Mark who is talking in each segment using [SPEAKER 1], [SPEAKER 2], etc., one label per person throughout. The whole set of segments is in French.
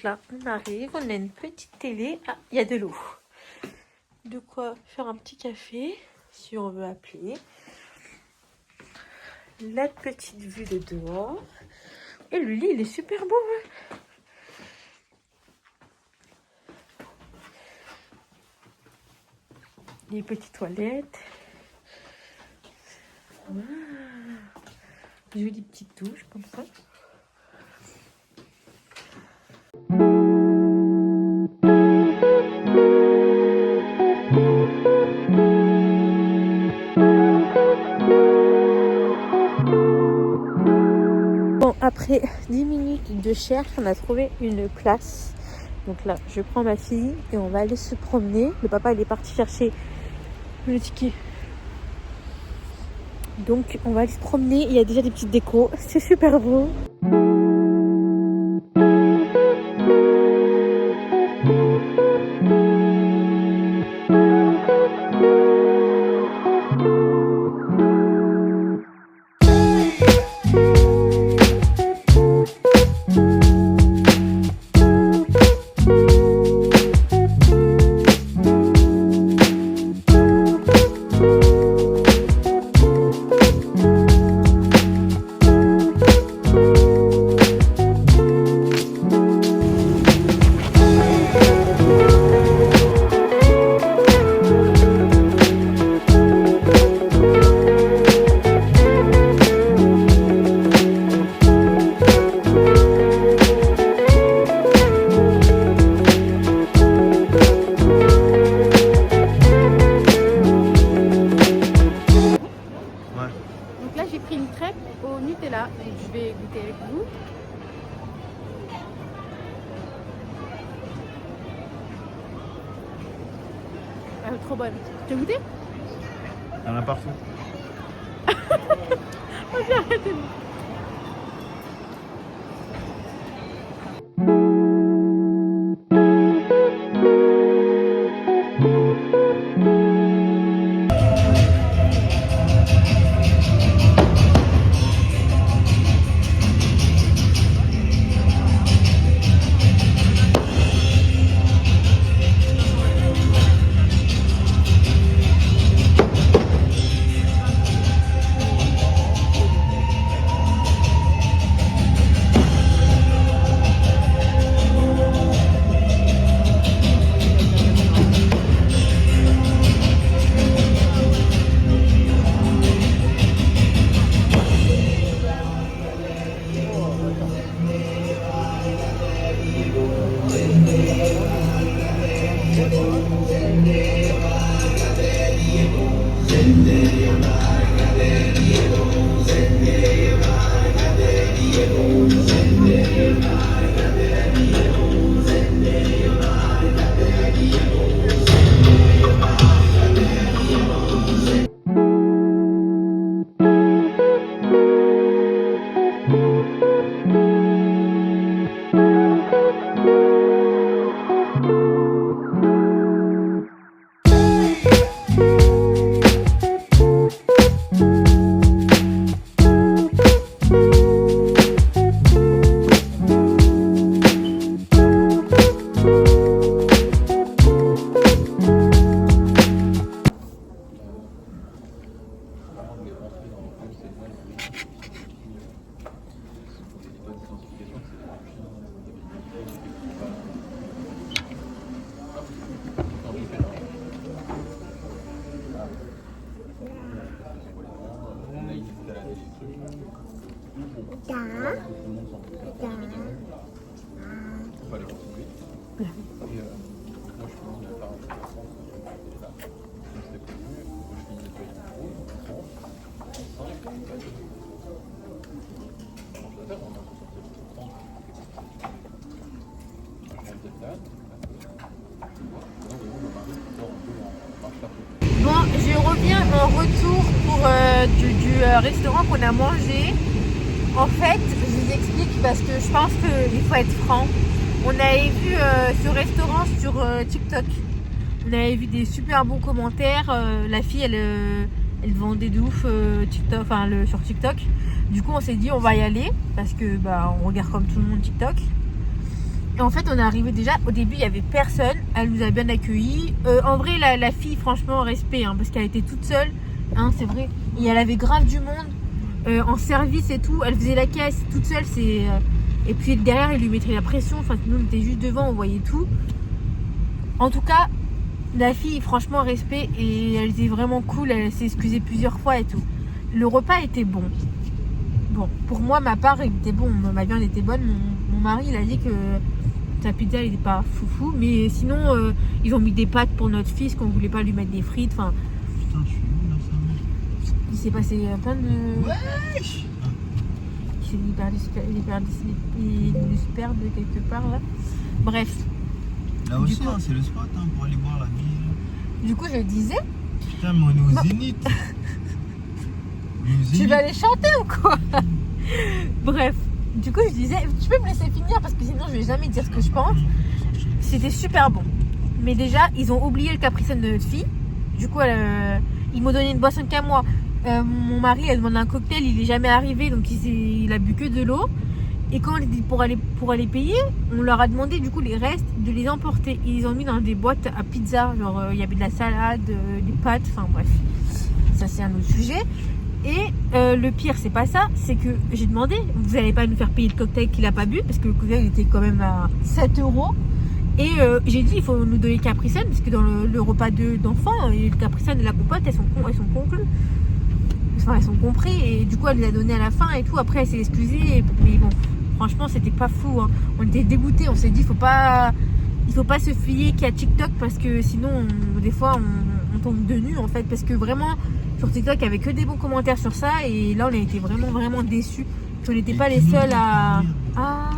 [SPEAKER 1] là, on arrive, on a une petite télé. Ah, il y a de l'eau. De quoi faire un petit café, si on veut appeler. La petite vue de dehors. Et le lit, il est super beau. Hein. Les petites toilettes. Wow. Jolie petite douche comme ça. Bon, après 10 minutes de cherche, on a trouvé une place. Donc là, je prends ma fille et on va aller se promener. Le papa, il est parti chercher le ticket. Donc, on va aller se promener. Il y a déjà des petites décos. C'est super beau. Je vais goûter avec vous. Elle est trop bonne. Tu as goûté?
[SPEAKER 2] Il y en a partout.
[SPEAKER 1] Oh, j'ai arrêté. Bon, je reviens en retour pour du restaurant qu'on a mangé. En fait, je vous explique parce que je pense qu'il faut être franc. On avait vu ce restaurant sur TikTok. On avait vu des super bons commentaires. La fille, elle vendait de ouf TikTok, sur TikTok. Du coup, on s'est dit on va y aller parce que on regarde comme tout le monde TikTok. Et en fait, on est arrivé déjà, au début, il n'y avait personne. Elle nous a bien accueillis. En vrai, la fille, franchement, respect, hein, parce qu'elle était toute seule. Hein, c'est vrai. Et elle avait grave du monde en service et tout. Elle faisait la caisse toute seule. Et puis derrière, il lui mettait la pression. Enfin, nous, on était juste devant, on voyait tout. En tout cas, la fille, franchement, respect. Et elle était vraiment cool. Elle s'est excusée plusieurs fois et tout. Le repas était bon. Bon, pour moi, ma part, il était bon. Ma viande était bonne. Mon mari, il a dit que sa pizza, il n'était pas foufou. Mais sinon, ils ont mis des pâtes pour notre fils, qu'on voulait pas lui mettre des frites. Enfin,
[SPEAKER 2] Putain, je suis où là, ça?
[SPEAKER 1] il s'est passé plein de...
[SPEAKER 2] Wesh!
[SPEAKER 1] Il se perd de quelque part, là. Bref.
[SPEAKER 2] Là aussi, hein, c'est le spot hein, pour aller voir la ville.
[SPEAKER 1] Du coup, je disais...
[SPEAKER 2] Putain, mais on est au Zénith.
[SPEAKER 1] Tu vas aller chanter ou quoi? Bref. Du coup, je disais... Tu peux me laisser finir parce que sinon, je vais jamais dire ce que je pense. C'était super bon. Mais déjà, ils ont oublié le capricène de notre fille. Du coup, ils m'ont donné une boisson qu'à moi. Mon mari, elle demande un cocktail, il est jamais arrivé, donc il a bu que de l'eau. Et quand pour aller payer, on leur a demandé du coup les restes de les emporter. Ils les ont mis dans des boîtes à pizza, genre il y avait de la salade, des pâtes, enfin bref. Ça c'est un autre sujet. Et le pire, c'est pas ça, c'est que j'ai demandé, vous allez pas nous faire payer le cocktail qu'il a pas bu, parce que le cocktail était quand même à 7 €. Et j'ai dit, il faut nous donner le capricène, parce que dans le repas d'enfants, le capricène et la compote, elles sont conclues. Enfin, elles sont compris, et du coup, elle les a donné à la fin et tout. Après, elle s'est excusée, mais bon, franchement, c'était pas fou. Hein. On était dégoûtés, on s'est dit, il faut pas se fier qu'à TikTok, parce que sinon, des fois, on tombe de nu, en fait. Parce que vraiment, sur TikTok, il n'y avait que des bons commentaires sur ça, et là, on a été vraiment, vraiment déçus. On n'était pas les seuls à... Ah.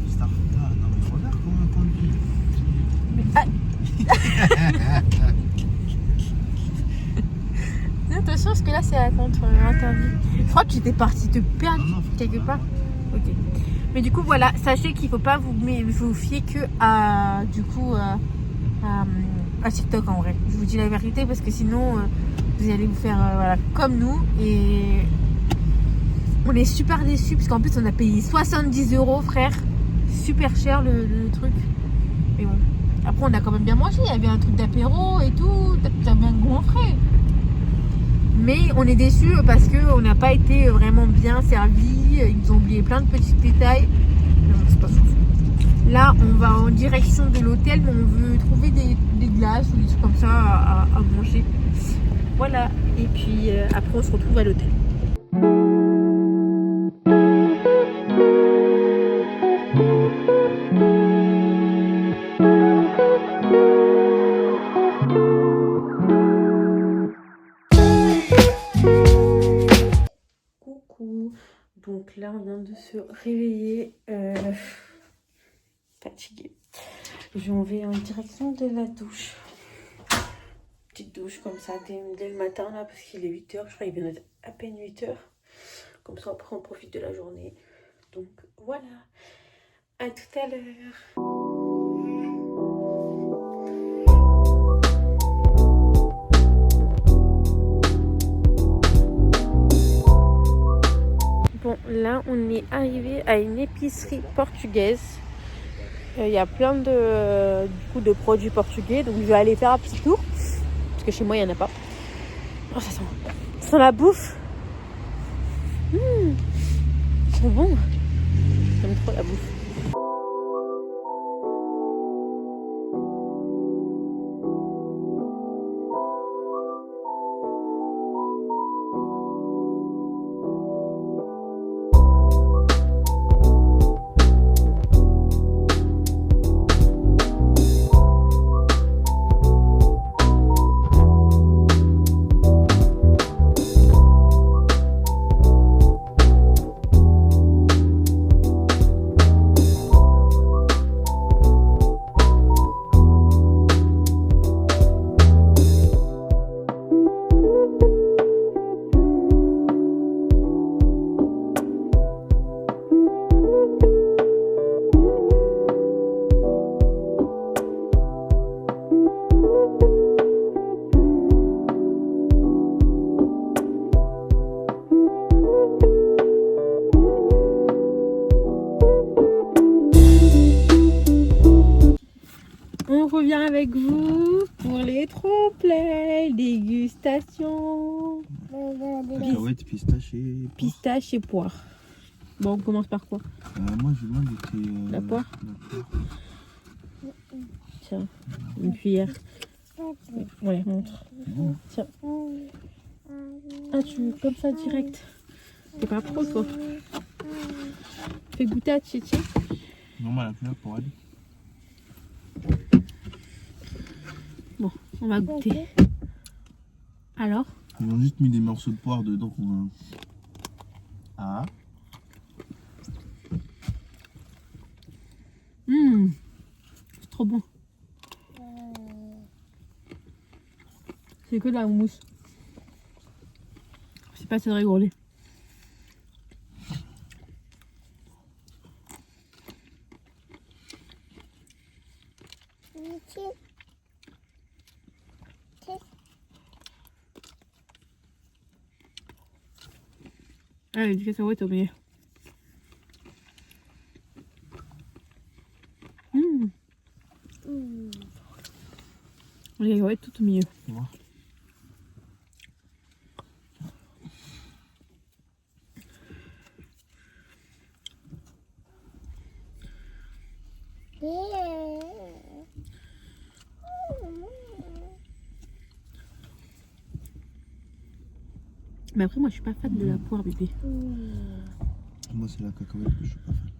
[SPEAKER 2] Starfruit, non mais regarde comment on conduit.
[SPEAKER 1] Attention, parce que là, c'est à contre interdit. Je crois que j'étais partie te perdre quelque part. Ok. Mais du coup, voilà, sachez qu'il ne faut pas vous fier que à, du coup, à TikTok en vrai. Je vous dis la vérité parce que sinon, vous allez vous faire voilà, comme nous. Et on est super déçus parce qu'en plus, on a payé 70 €, frère. Super cher le truc. Mais bon. Après, on a quand même bien mangé. Il y avait un truc d'apéro et tout. T'as bien gonflé. Mais on est déçus parce qu'on n'a pas été vraiment bien servis. Ils nous ont oublié plein de petits détails. C'est pas fou. Là, on va en direction de l'hôtel, mais on veut trouver des glaces ou des trucs comme ça à manger. Voilà. Et puis après, on se retrouve à l'hôtel. Donc là, on vient de se réveiller, fatigué. Je m'en vais en direction de la douche. Petite douche comme ça dès le matin là, parce qu'il est 8 h. Je crois qu'il vient d'être à peine 8 h. Comme ça, après, on profite de la journée. Donc voilà. À tout à l'heure. Bon, là, on est arrivé à une épicerie portugaise. Il y a plein de produits portugais. Donc, je vais aller faire un petit tour. Parce que chez moi, il n'y en a pas. Oh, ça sent la bouffe. Ils sont bons. J'aime trop la bouffe. Dégustation.
[SPEAKER 2] Cacahuètes, pistaches et poire.
[SPEAKER 1] Pistache et poire. Bon, on commence par quoi?
[SPEAKER 2] Moi, je demande goûter
[SPEAKER 1] La poire.
[SPEAKER 2] la poire.
[SPEAKER 1] Tiens, une cuillère. Ouais, montre.
[SPEAKER 2] Bon.
[SPEAKER 1] Tiens. Ah, tu comme ça direct. T'es pas pro, toi. Fais goûter à Tchétché.
[SPEAKER 2] Non, mais la cuillère pour aller.
[SPEAKER 1] Bon, on va goûter. Alors?
[SPEAKER 2] Ils ont juste mis des morceaux de poire dedans. Ah.
[SPEAKER 1] C'est trop bon. C'est que de la mousse. C'est pas assez de rigoler. Allez, du cacahuète au milieu. Les cacahuètes tout au milieu.
[SPEAKER 2] Ouais.
[SPEAKER 1] Mais après, moi, je suis pas fan de la poire, bébé.
[SPEAKER 2] Moi, c'est la cacahuète que je suis pas fan.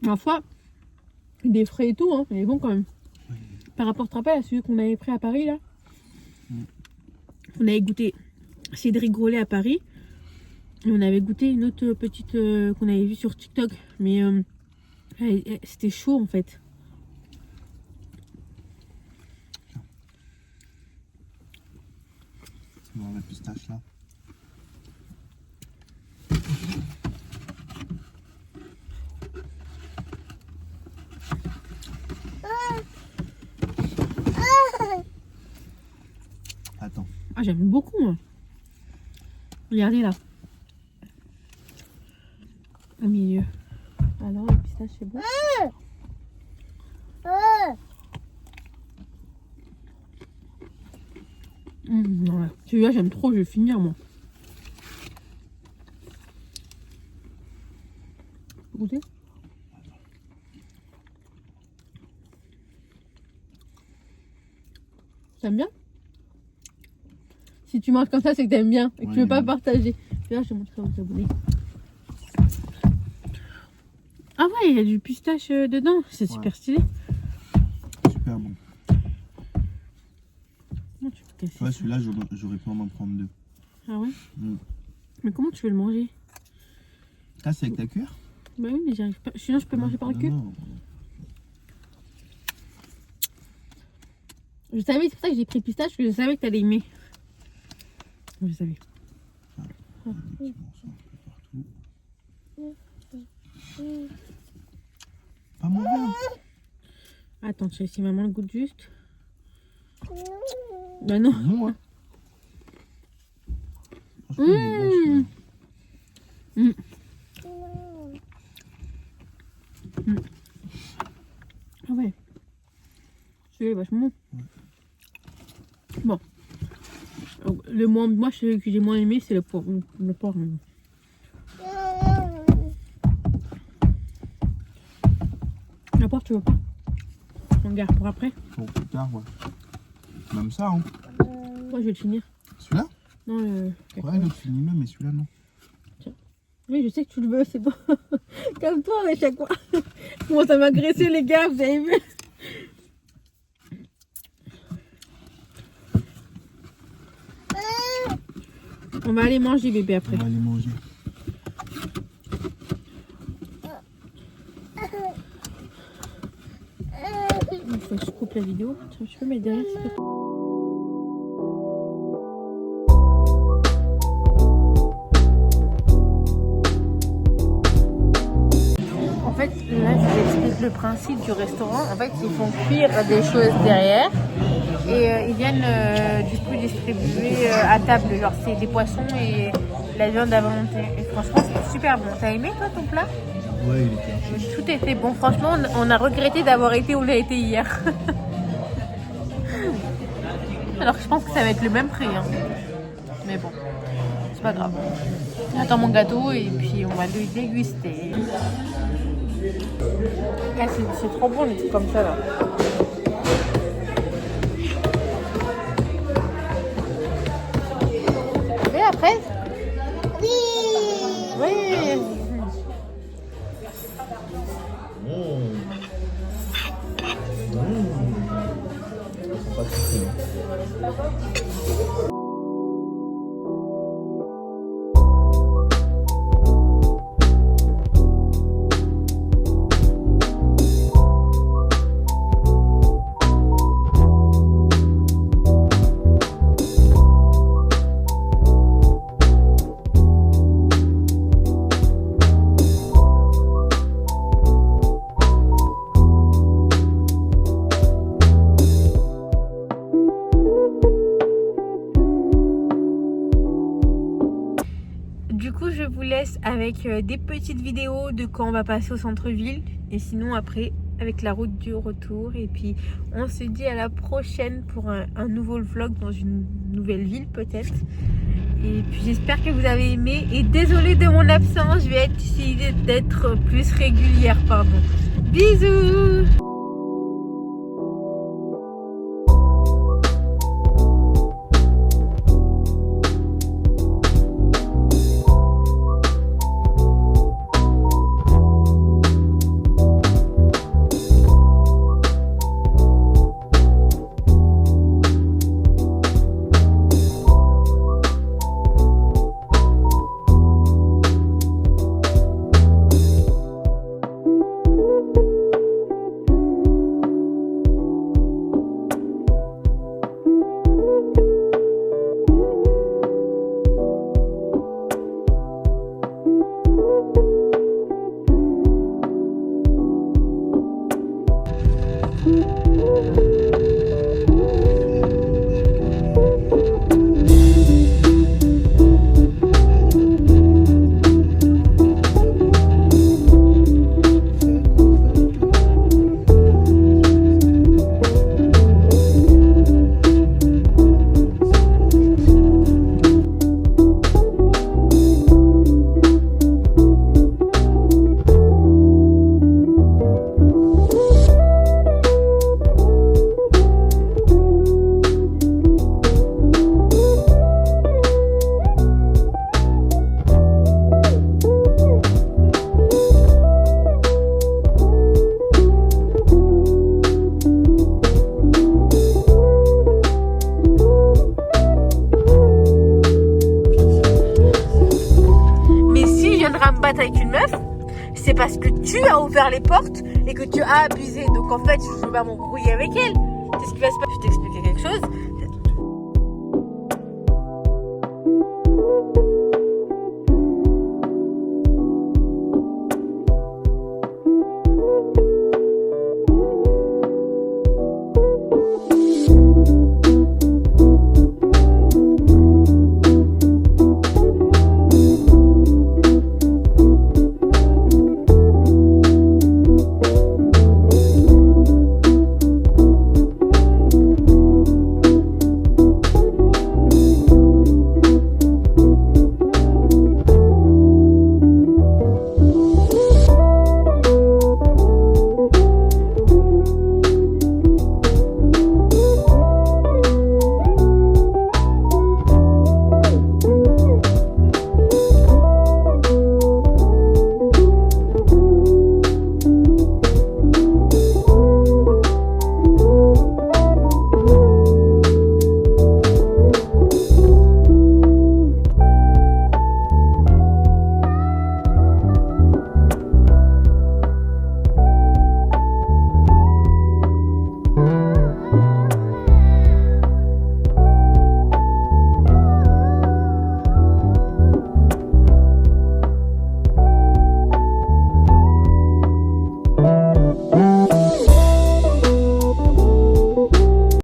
[SPEAKER 1] Ma foi, des frais et tout, hein, il est bon quand même. Par rapport, tu te rappelles à celui qu'on avait pris à Paris, là? On avait goûté Cédric Grolet à Paris. Et on avait goûté une autre petite qu'on avait vue sur TikTok. Mais c'était chaud, en fait.
[SPEAKER 2] Dans la pistache, là. Attends.
[SPEAKER 1] Ah, j'aime beaucoup, moi. Regardez là. Au milieu. Alors, le pistache, c'est bon. Ouais. Celui-là, j'aime trop, je vais finir, moi. Goûter. T'aimes bien? Si tu manges comme ça, c'est que t'aimes bien et que tu veux pas partager. Là, je vais montrer aux abonnés. Ah ouais, il y a du pistache dedans. C'est super stylé.
[SPEAKER 2] Super bon.
[SPEAKER 1] Comment tu peux casser
[SPEAKER 2] Ouais,
[SPEAKER 1] ça?
[SPEAKER 2] celui-là, j'aurais pu en prendre deux.
[SPEAKER 1] Ah ouais?
[SPEAKER 2] Mm.
[SPEAKER 1] Mais comment tu veux le manger?
[SPEAKER 2] Ah, c'est avec ta cuillère?
[SPEAKER 1] Bah oui, mais j'arrive pas. Sinon, je peux manger par le cul.
[SPEAKER 2] Non.
[SPEAKER 1] Je savais, c'est pour ça que j'ai pris pistache, parce que je savais que t'allais aimer. Je savais.
[SPEAKER 2] Des petits morceaux un peu partout. Pas mauvais.
[SPEAKER 1] Attends, tu sais si maman le goûte juste. Bah non.
[SPEAKER 2] Non, hein. Franchement, il est bon, celui-là.
[SPEAKER 1] Ah ouais. Celui-là est vachement bon. Bon. Moi, celui que j'ai moins aimé, c'est le porc. Le porc. La porc, tu veux pas? On garde pour après.
[SPEAKER 2] Pour plus tard, ouais. Même ça, hein.
[SPEAKER 1] Moi, je vais le finir.
[SPEAKER 2] Celui-là?
[SPEAKER 1] Non,
[SPEAKER 2] Ouais, l'autre finit-le, mais celui-là, non.
[SPEAKER 1] oui, je sais que tu le veux, c'est bon. Calme-toi à chaque fois. Comment ça m'a agressé, les gars, vous avez vu? On va aller manger, bébé, après.
[SPEAKER 2] On va aller manger.
[SPEAKER 1] Il faut que je coupe la vidéo. Tu peux mettre derrière, s'il te plaît? En fait, là, je vous explique le principe du restaurant. En fait, ils font cuire des choses derrière et ils viennent du coup distribuer à table. Genre, c'est des poissons et la viande à volonté. Et franchement, c'est super bon. T'as aimé, toi, ton plat?
[SPEAKER 2] Ouais, il était archi.
[SPEAKER 1] Tout était bon. Franchement, on a regretté d'avoir été où on a été hier. Alors que je pense que ça va être le même prix. Hein. Mais bon, c'est pas grave. J'attends mon gâteau et puis on va le déguster. Ah, c'est trop bon les trucs comme ça là. Et après? Oui. Oui.
[SPEAKER 2] Ils sont pas sucrés.
[SPEAKER 1] Du coup, je vous laisse avec des petites vidéos de quand on va passer au centre-ville. Et sinon, après, avec la route du retour. Et puis, on se dit à la prochaine pour un nouveau vlog dans une nouvelle ville, peut-être. Et puis, j'espère que vous avez aimé. Et désolée de mon absence, je vais essayer d'être plus régulière, pardon. Bisous! Avec une meuf, c'est parce que tu as ouvert les portes et que tu as abusé. Donc en fait, je vais pas m'embrouiller avec elle. C'est ce qui va se passer. Je t'expliquer quelque chose.